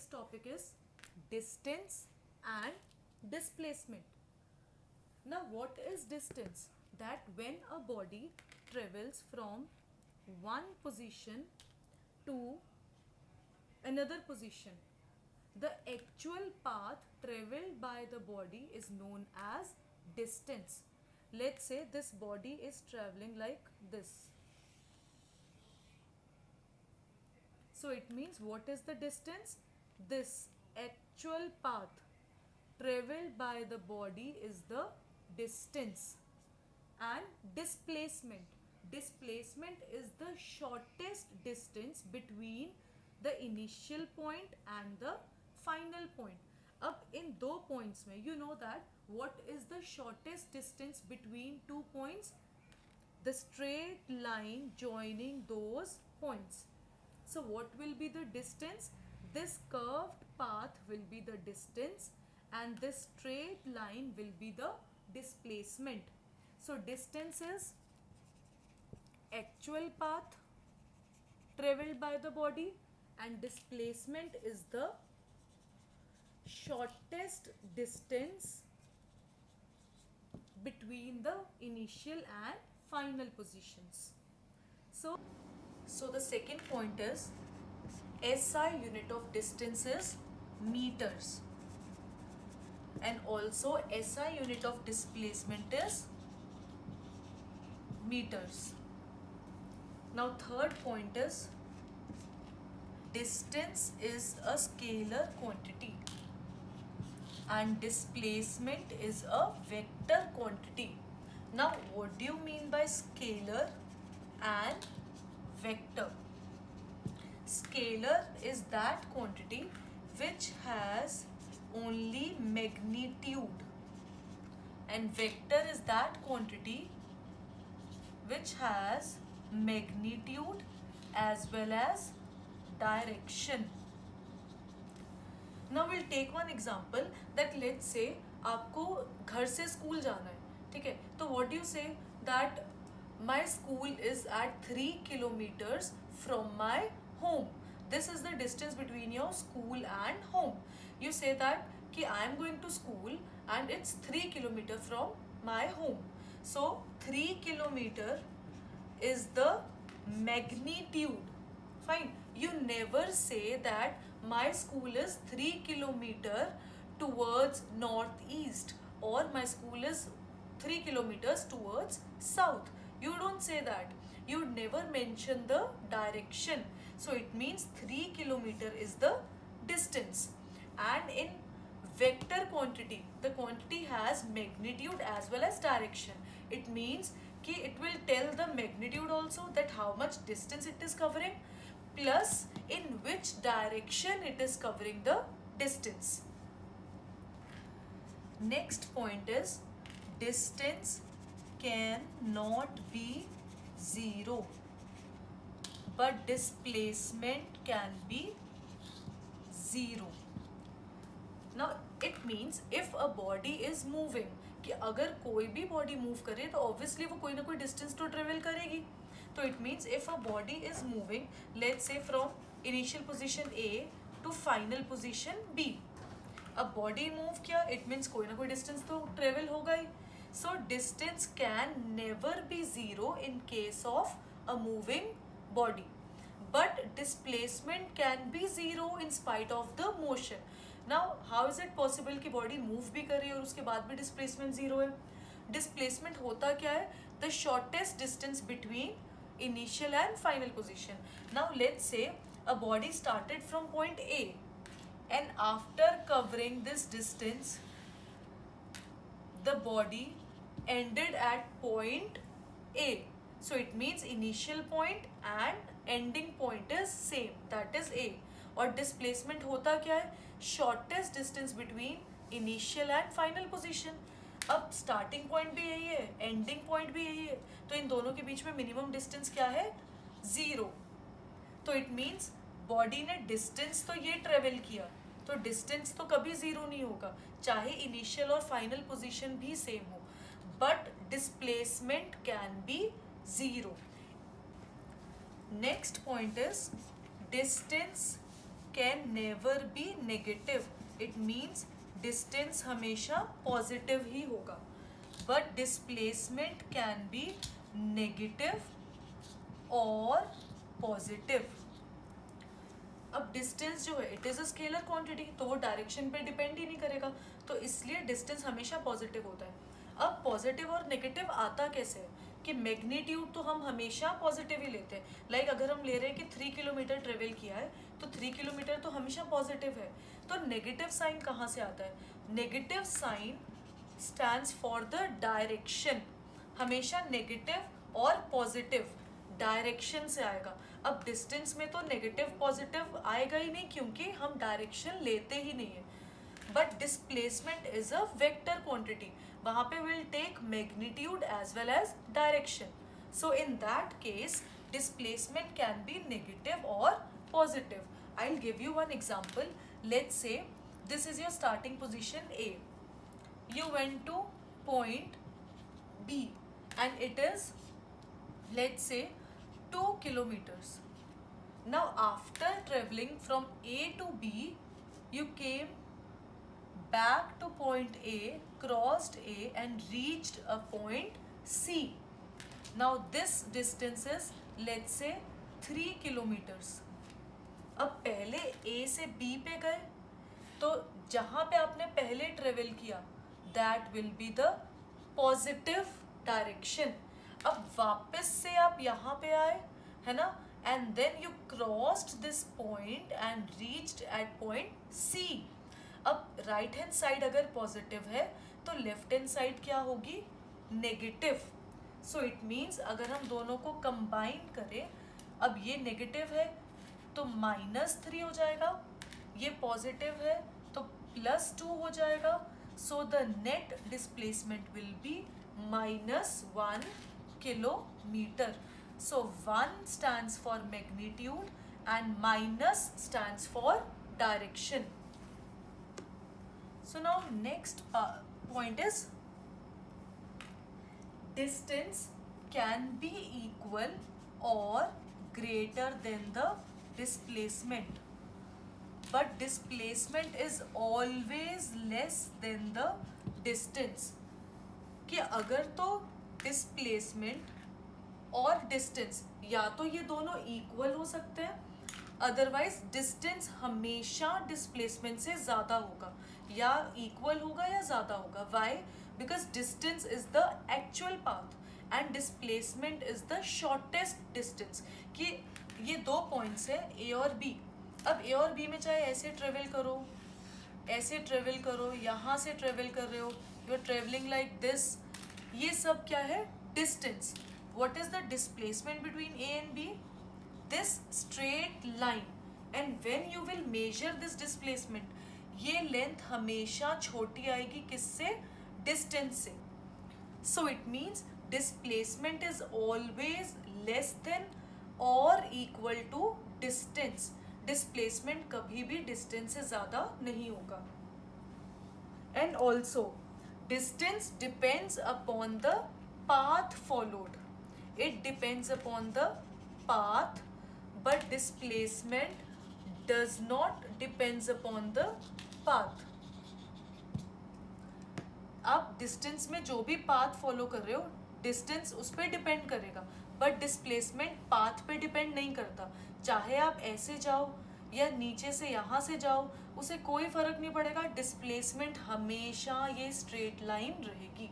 next topic is distance and displacement. Now, what is distance? That when a body travels from one position to another position, the actual path traveled by the body is known as distance. Let's say this body is traveling like this. So it means what is the distance? This actual path traveled by the body is the distance. And displacement. Displacement is the shortest distance between the initial point and the final point. अब इन दो points में you know that what is the shortest distance between 2 points? The straight line joining those points. So what will be the distance? This curved path will be the distance and this straight line will be the displacement. So distance is actual path traveled by the body and displacement is the shortest distance between the initial and final positions. So the second point is SI unit of distance is meters and also SI unit of displacement is meters. Now third point is distance is a scalar quantity and displacement is a vector quantity. Now what do you mean by scalar and vector? Scalar is that quantity which has only magnitude and vector is that quantity which has magnitude as well as direction. Now we'll take one example that let's say आपको घर से school जाना है, ठीक है? तो what do you say that my school is at 3 kilometers from my home. This is the distance between your school and home. You say that कि I am going to school and it's 3 kilometers from my home. So 3 kilometer is the magnitude. Fine. You never say that my school is 3 kilometers towards northeast or my school is 3 kilometers towards south. You don't say that. You never mention the direction. So it means 3 kilometers is the distance. And in vector quantity, the quantity has magnitude as well as direction. It means कि it will tell the magnitude also that how much distance it is covering plus in which direction it is covering the distance. Next point is distance cannot be 0 but displacement can be 0. Now it means if a body is moving, कि अगर कोई भी body move करे तो obviously वो कोई ना कोई डिस्टेंस तो ट्रेवल करेगी. तो it means if a body is moving let's say from initial position A to final position B, अब बॉडी मूव किया इट मीन्स कोई ना कोई डिस्टेंस तो ट्रेवल होगा ही. So distance can never be 0 in case of a moving body but displacement can be 0 in spite of the motion. Now how is it possible कि body move भी कर रही है और उसके बाद भी displacement 0 है? Displacement होता क्या है? The shortest distance between initial and final position. Now let's say a body started from point A and after covering this distance the body ended at point A. So it means initial point and ending point is same, that is A. और displacement होता क्या है? Shortest distance between initial and final position. अब starting point भी यही है, ending point भी यही है, तो इन दोनों के बीच में minimum distance क्या है? 0. तो it means body ने distance तो ये travel किया, तो distance तो कभी 0 नहीं होगा, चाहे initial और final position भी same हो, but displacement can be 0. Next point is distance can never B negative. It means distance हमेशा पॉजिटिव ही होगा, but displacement can be negative और पॉजिटिव. अब डिस्टेंस जो है it is a scalar quantity, तो वो डायरेक्शन पे डिपेंड ही नहीं करेगा, तो इसलिए डिस्टेंस हमेशा पॉजिटिव होता है. अब पॉजिटिव और नेगेटिव आता कैसे है कि मैग्नीट्यूड तो हम हमेशा पॉजिटिव ही लेते हैं. लाइक अगर हम ले रहे हैं कि 3 किलोमीटर ट्रेवल किया है तो 3 किलोमीटर तो हमेशा पॉजिटिव है. तो नेगेटिव साइन कहाँ से आता है? Negative sign stands for the direction. हमेशा नेगेटिव और पॉजिटिव डायरेक्शन से आएगा. अब डिस्टेंस में तो नेगेटिव पॉजिटिव आएगा ही नहीं क्योंकि हम डायरेक्शन लेते ही नहीं है. But displacement is a vector quantity, वहाँ पे will take magnitude as well as direction. So in that case displacement can be negative और positive. I will give you one example. Let's say this is your starting position A. You went to point B and it is, let's say, 2 kilometers. Now after traveling from A to B, you came back to point A, crossed A and reached a point C. Now this distance is, let's say, 3 kilometers. अब पहले A से B पे गए तो जहाँ पे आपने पहले ट्रेवल किया that will be the positive direction. अब वापस से आप यहाँ पे आए है ना, and then you crossed this point and reached at point C. अब राइट हैंड साइड अगर पॉजिटिव है तो लेफ्ट हैंड साइड क्या होगी? नेगेटिव. सो इट मीन्स अगर हम दोनों को कंबाइन करें, अब ये नेगेटिव है तो -3 हो जाएगा, ये पॉजिटिव है तो +2 हो जाएगा. So the net displacement will be -1 kilometre. So 1 stands for magnitude and minus stands for direction. So now next point is distance can be equal or greater than the displacement, but displacement is always less than the distance. कि अगर तो displacement और distance या तो ये दोनों equal हो सकते हैं, अदरवाइज डिस्टेंस हमेशा डिस्प्लेसमेंट से ज़्यादा होगा, या इक्वल होगा या ज़्यादा होगा. Why? Because distance is the actual path and displacement is the shortest distance. कि ये 2 पॉइंट्स हैं A और B. अब A और B में चाहे ऐसे ट्रेवल करो, ऐसे ट्रेवल करो, यहाँ से ट्रेवल कर रहे हो, you are travelling like this, ये सब क्या है? Distance. What is the displacement between A and B? This straight line. And when you will measure this displacement, ये लेंथ हमेशा छोटी आएगी किससे? डिस्टेंस से. So it means displacement is always less than or equal to distance. Displacement कभी भी distance से ज़्यादा नहीं होगा. And also distance depends upon the path followed. It depends upon the path, but displacement does not depends upon the path. आप distance में जो भी पाथ फॉलो कर रहे हो, डिस्टेंस उस पर डिपेंड करेगा, बट डिस्प्लेसमेंट पाथ पे डिपेंड नहीं करता. चाहे आप ऐसे जाओ या नीचे से यहाँ से जाओ, उसे कोई फर्क नहीं पड़ेगा. डिस्प्लेसमेंट हमेशा ये स्ट्रेट लाइन रहेगी.